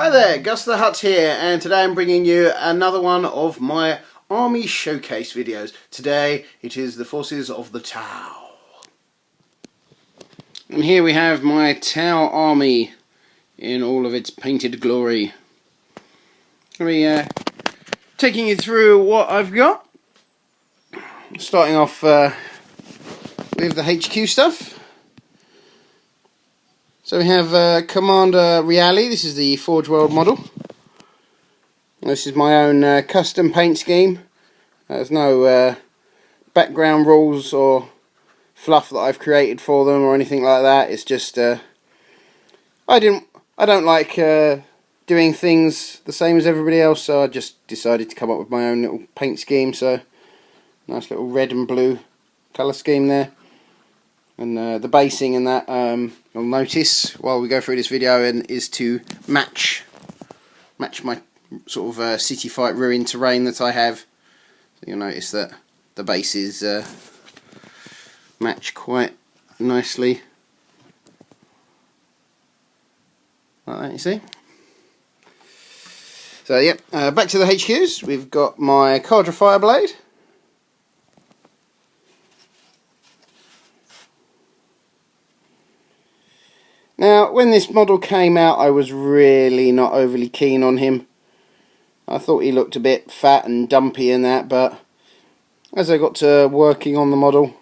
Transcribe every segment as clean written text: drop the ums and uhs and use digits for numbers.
Hi there, Gus the Hutt here, and today I'm bringing you another one of my army showcase videos. Today it is the forces of the Tau. And here we have my Tau army in all of its painted glory. I'll be taking you through what I've got. Starting off with the HQ stuff. So we have Commander Reali. This is the Forge World model. This is my own custom paint scheme. There's no background rules or fluff that I've created for them or anything like that. It's just I don't like doing things the same as everybody else, so I just decided to come up with my own little paint scheme. So nice little red and blue colour scheme there. And the basing and that, you'll notice while we go through this video, is to match my sort of city fight ruin terrain that I have. So you'll notice that the bases match quite nicely, like that, you see. So yep, back to the HQs. We've got my Cadre Fireblade. Now, when this model came out, I was really not overly keen on him. I thought he looked a bit fat and dumpy and that, but as I got to working on the model,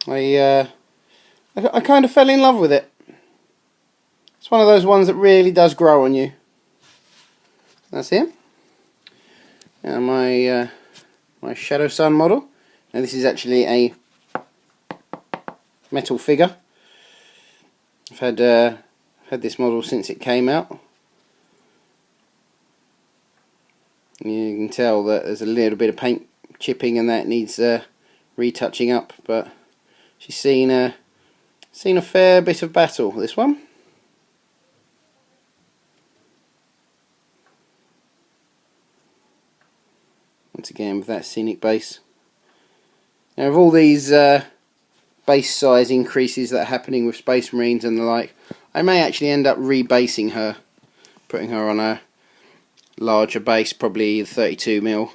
I kind of fell in love with it. It's one of those ones that really does grow on you. That's him. Now my Shadow Sun model. Now this is actually a metal figure. I've had this model since it came out. You can tell that there's a little bit of paint chipping and that needs retouching up, but she's seen a fair bit of battle, this one. Once again with that scenic base. Now of all these base size increases that are happening with Space Marines and the like, I may actually end up rebasing her, putting her on a larger base, probably 32mm.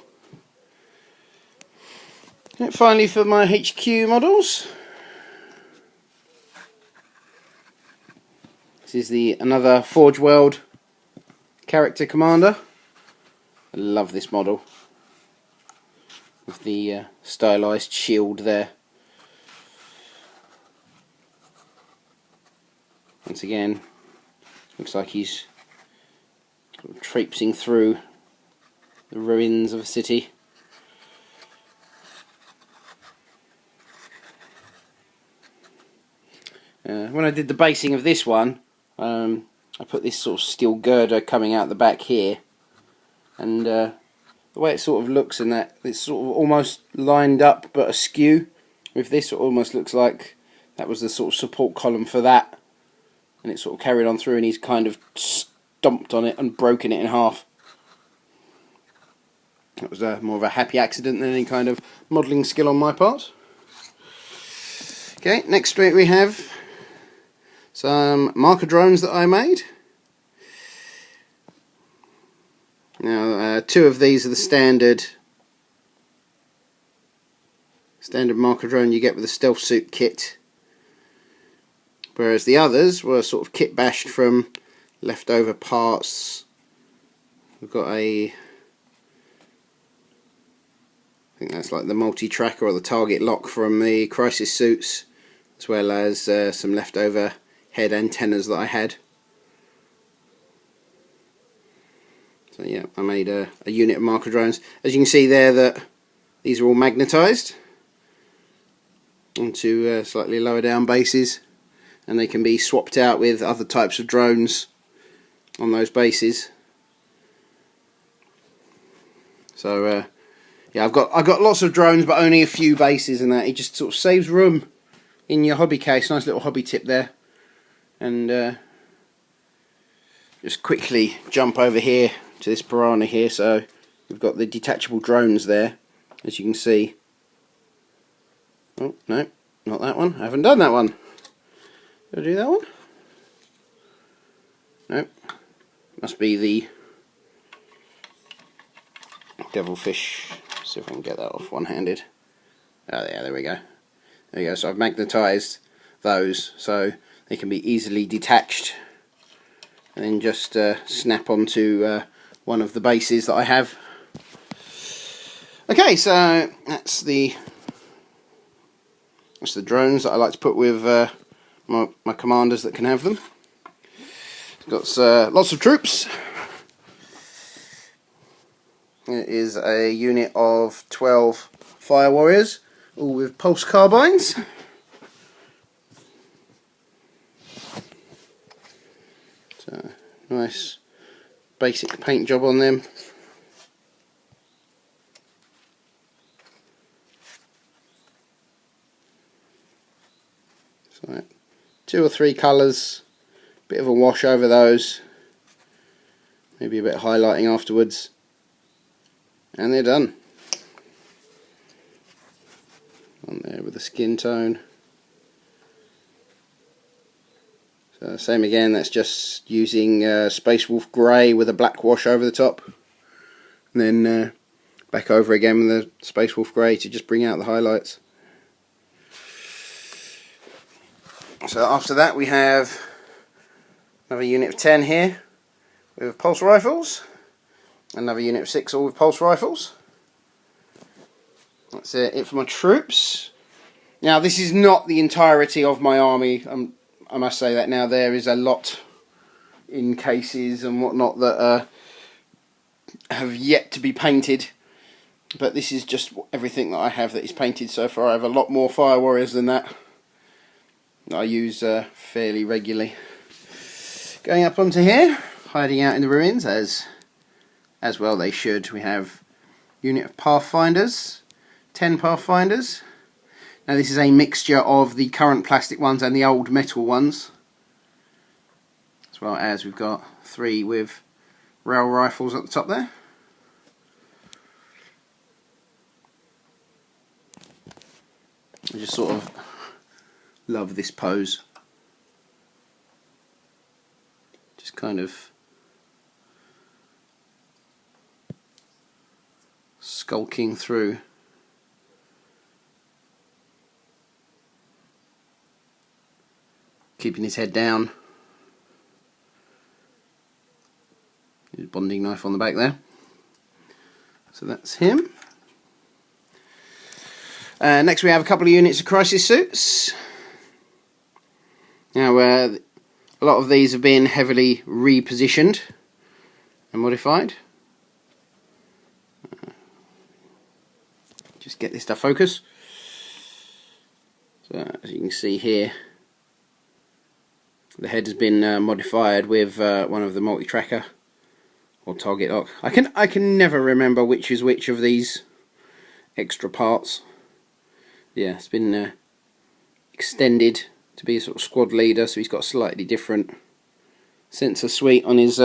And finally, for my HQ models, this is another Forge World character commander. I love this model with the stylized shield there. Once again, looks like he's sort of traipsing through the ruins of a city. When I did the basing of this one, I put this sort of steel girder coming out the back here, and the way it sort of looks and that, it's sort of almost lined up but askew. With this, it almost looks like that was the sort of support column for that. And it sort of carried on through, and he's kind of stomped on it and broken it in half. That was more of a happy accident than any kind of modelling skill on my part. Okay, next we have some marker drones that I made. Now, two of these are the standard marker drone you get with the stealth suit kit, whereas the others were sort of kit bashed from leftover parts. We've got I think that's like the multi-tracker or the target lock from the Crisis suits, as well as some leftover head antennas that I had. So yeah, I made a unit of marker drones. As you can see there, that these are all magnetised onto slightly lower down bases, and they can be swapped out with other types of drones on those bases. So yeah, I've got lots of drones but only a few bases, and that it just sort of saves room in your hobby case. Nice little hobby tip there. And just quickly jump over here to this piranha here. So we've got the detachable drones there, as you can see. Oh no, not that one. I haven't done that one. Did I do that one? Nope. Must be the devilfish. See if I can get that off one-handed. Oh yeah, there we go. There we go. So I've magnetised those so they can be easily detached, and then just snap onto one of the bases that I have. Okay, so that's the drones that I like to put with my commanders that can have them. It's got lots of troops. It is a unit of 12 fire warriors, all with pulse carbines. So, nice basic paint job on them. So, 2 or 3 colours, bit of a wash over those, maybe a bit of highlighting afterwards, and they're done. On there with the skin tone. So same again, that's just using Space Wolf Grey with a black wash over the top, and then back over again with the Space Wolf Grey to just bring out the highlights. So after that we have another unit of 10 here with pulse rifles, another unit of 6 all with pulse rifles. That's it for my troops. Now this is not the entirety of my army, I must say that now. There is a lot in cases and whatnot that have yet to be painted, but this is just everything that I have that is painted so far. I have a lot more fire warriors than that I use fairly regularly. Going up onto here, hiding out in the ruins, as well they should. We have a unit of Pathfinders, 10 Pathfinders. Now this is a mixture of the current plastic ones and the old metal ones, as well as we've got 3 with rail rifles at the top there. I just sort of love this pose. Just kind of skulking through. Keeping his head down. His bonding knife on the back there. So that's him. Next we have a couple of units of crisis suits. Now a lot of these have been heavily repositioned and modified. Just get this to focus. So as you can see here, the head has been modified with one of the multi-tracker or target lock. I can never remember which is which of these extra parts. Yeah, it's been extended to be a sort of squad leader, so he's got a slightly different sensor suite on his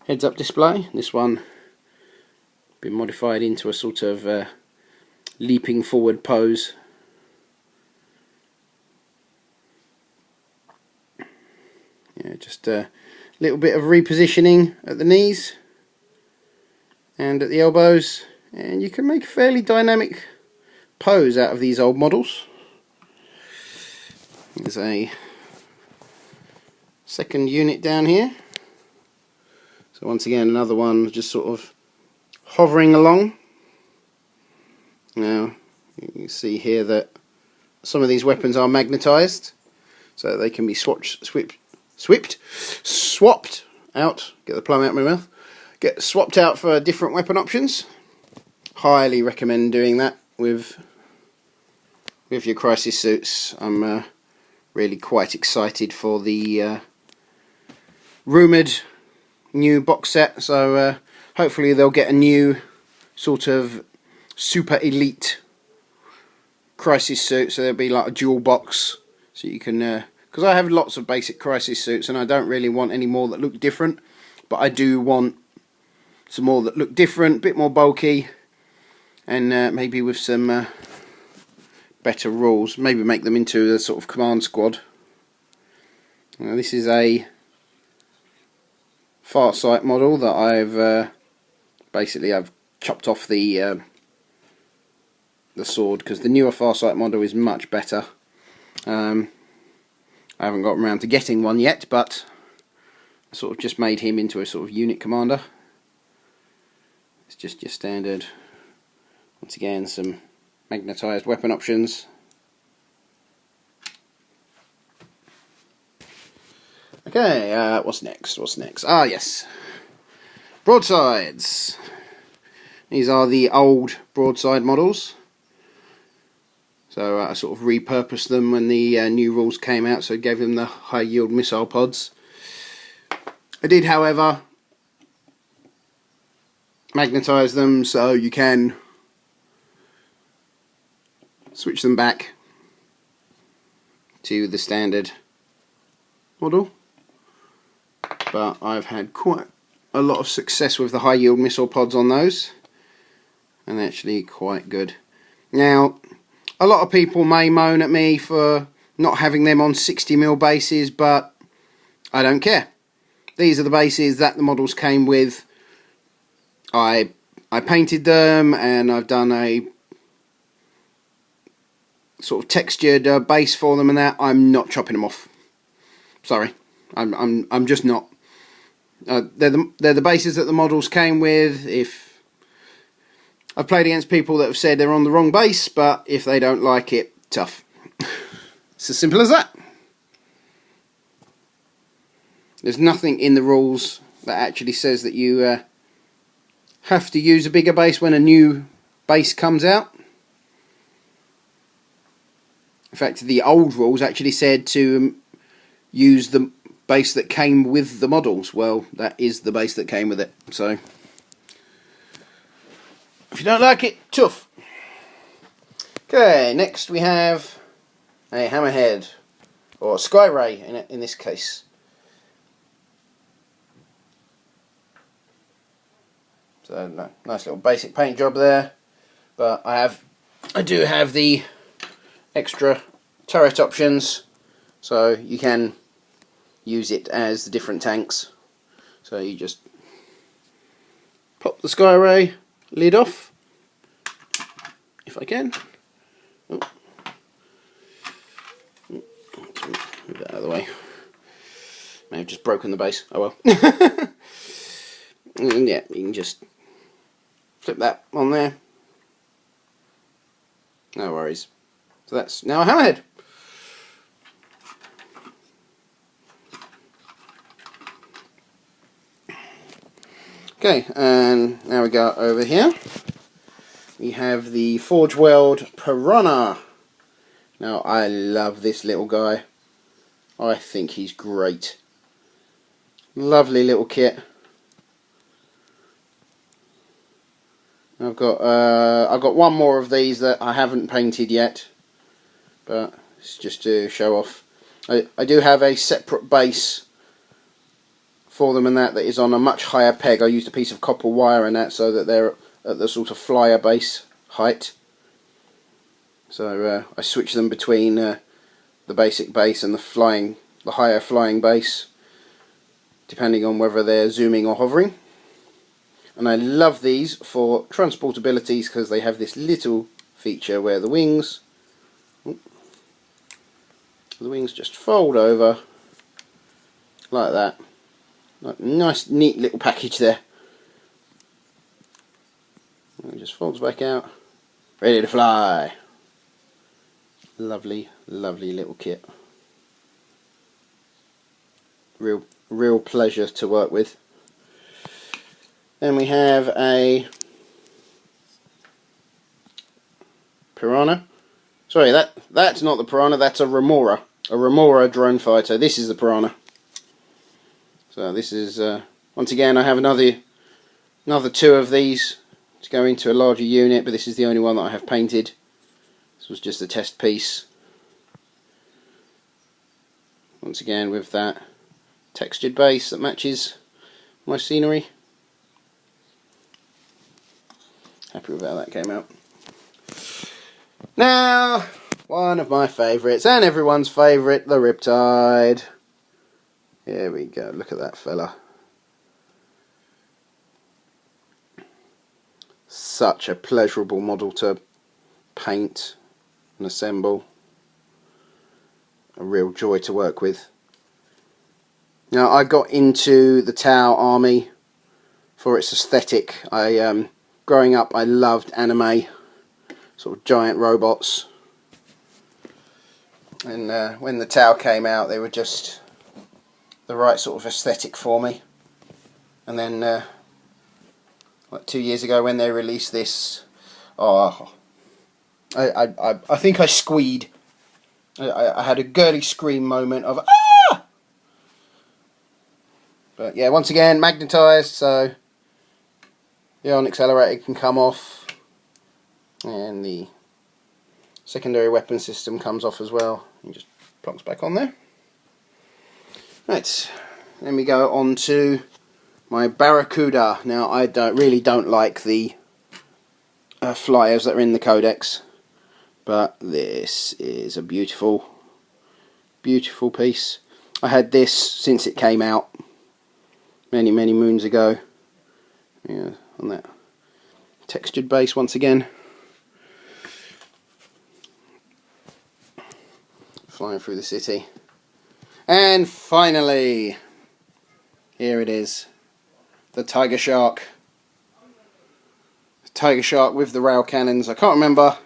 heads-up display. This one been modified into a sort of leaping forward pose. Yeah, just a little bit of repositioning at the knees and at the elbows, and you can make a fairly dynamic pose out of these old models. There's a second unit down here. So once again, another one just sort of hovering along. Now you can see here that some of these weapons are magnetised, so they can be swapped out. Get the plum out of my mouth. Get swapped out for different weapon options. Highly recommend doing that with your crisis suits. I'm really quite excited for the rumoured new box set, so hopefully they'll get a new sort of super elite crisis suit, so there'll be like a dual box, so you can because I have lots of basic crisis suits and I don't really want any more that look different, but I do want some more that look different, a bit more bulky, and maybe with some better rules. Maybe make them into a sort of command squad. Now this is a Farsight model that I've basically I've chopped off the sword, because the newer Farsight model is much better. I haven't got around to getting one yet, but I sort of just made him into a sort of unit commander. It's just your standard, once again, some magnetised weapon options. Okay, what's next? What's next? Ah, yes. Broadsides. These are the old broadside models. So I sort of repurposed them when the new rules came out, so I gave them the high yield missile pods. I did, however, magnetise them so you can switch them back to the standard model. But I've had quite a lot of success with the high yield missile pods on those, and they're actually quite good. Now, a lot of people may moan at me for not having them on 60mm bases, but I don't care. These are the bases that the models came with. I painted them, and I've done a sort of textured base for them and that. I'm not chopping them off. Sorry, I'm just not. They're the bases that the models came with. If I've played against people that have said they're on the wrong base, but if they don't like it, tough. It's as simple as that. There's nothing in the rules that actually says that you have to use a bigger base when a new base comes out. In fact, the old rules actually said to use the base that came with the models. Well, that is the base that came with it. So, if you don't like it, tough. Okay, next we have a Hammerhead, or Skyray in this case. So, no, nice little basic paint job there, but I do have the extra turret options, so you can use it as the different tanks. So you just pop the Skyray lid off, if I can. Oh. Move that out of the way. May have just broken the base. Oh well. And yeah, you can just flip that on there. No worries. So that's now a Hammerhead. Okay, and now we go over here. We have the Forge World Piranha. Now, I love this little guy. I think he's great. Lovely little kit. I've got one more of these that I haven't painted yet, but it's just to show off. I do have a separate base for them, and that is on a much higher peg. I used a piece of copper wire and that so that they're at the sort of flyer base height. So I switch them between the basic base and the higher flying base, depending on whether they're zooming or hovering. And I love these for transportabilities because they have this little feature where the wings just fold over like that. Like, nice neat little package there. And it just folds back out, ready to fly. Lovely, lovely little kit. Real pleasure to work with. Then we have a Piranha. Sorry, that's not the Piranha, that's a Remora. A Remora drone fighter. This is the Piranha. So this is, once again, I have another two of these to go into a larger unit, but this is the only one that I have painted. This was just a test piece. Once again with that textured base that matches my scenery. Happy with how that came out. Now, one of my favourites, and everyone's favourite, the Riptide. Here we go, look at that fella. such a pleasurable model to paint and assemble. A real joy to work with. Now, I got into the Tau Army for its aesthetic. Growing up, I loved anime, sort of giant robots. And when the Tau came out, they were just the right sort of aesthetic for me. And then, like 2 years ago, when they released this, I think I squeed. I had a girly scream moment of ah! But yeah, once again, magnetised, so the ion accelerator can come off, and the secondary weapon system comes off as well. And just plonks back on there. Right, then we go on to my Barracuda. Now, I really don't like the flyers that are in the Codex, but this is a beautiful, beautiful piece. I had this since it came out many moons ago. Yeah, on that textured base once again. Flying through the city. And finally, here it is. The Tiger Shark. Tiger Shark with the rail cannons. I can't remember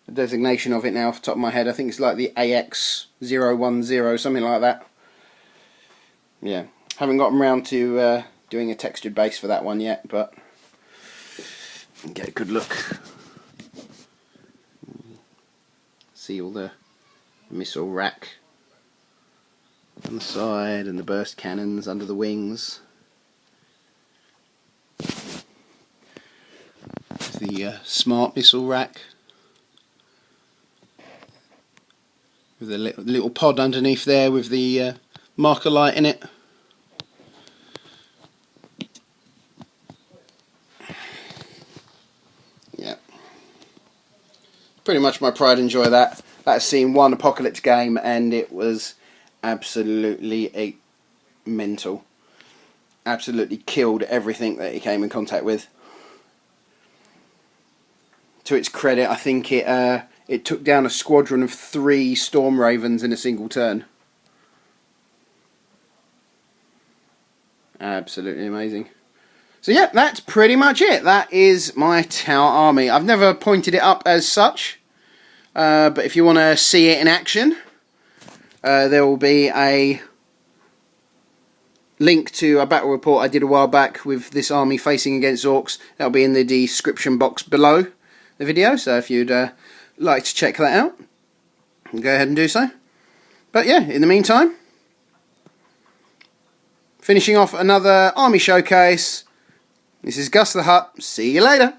the designation of it now off the top of my head. I think it's like the AX010, something like that. Yeah, haven't gotten around to doing a textured base for that one yet, but get a good look. See all the missile rack on the side and the burst cannons under the wings. The smart missile rack with the little pod underneath there with the marker light in it. Yeah, pretty much my pride and joy. That's seen one Apocalypse game and it was absolutely mental. Absolutely killed everything that he came in contact with. To its credit, I think it took down a squadron of 3 Storm Ravens in a single turn. Absolutely amazing. So yeah, that's pretty much it. That is my Tau Army. I've never pointed it up as such, but if you want to see it in action, there will be a link to a battle report I did a while back with this army facing against Orcs. That'll be in the description box below the video, so if you'd like to check that out, go ahead and do so. But yeah, in the meantime, finishing off another army showcase. This is Gus the Hutt. See you later.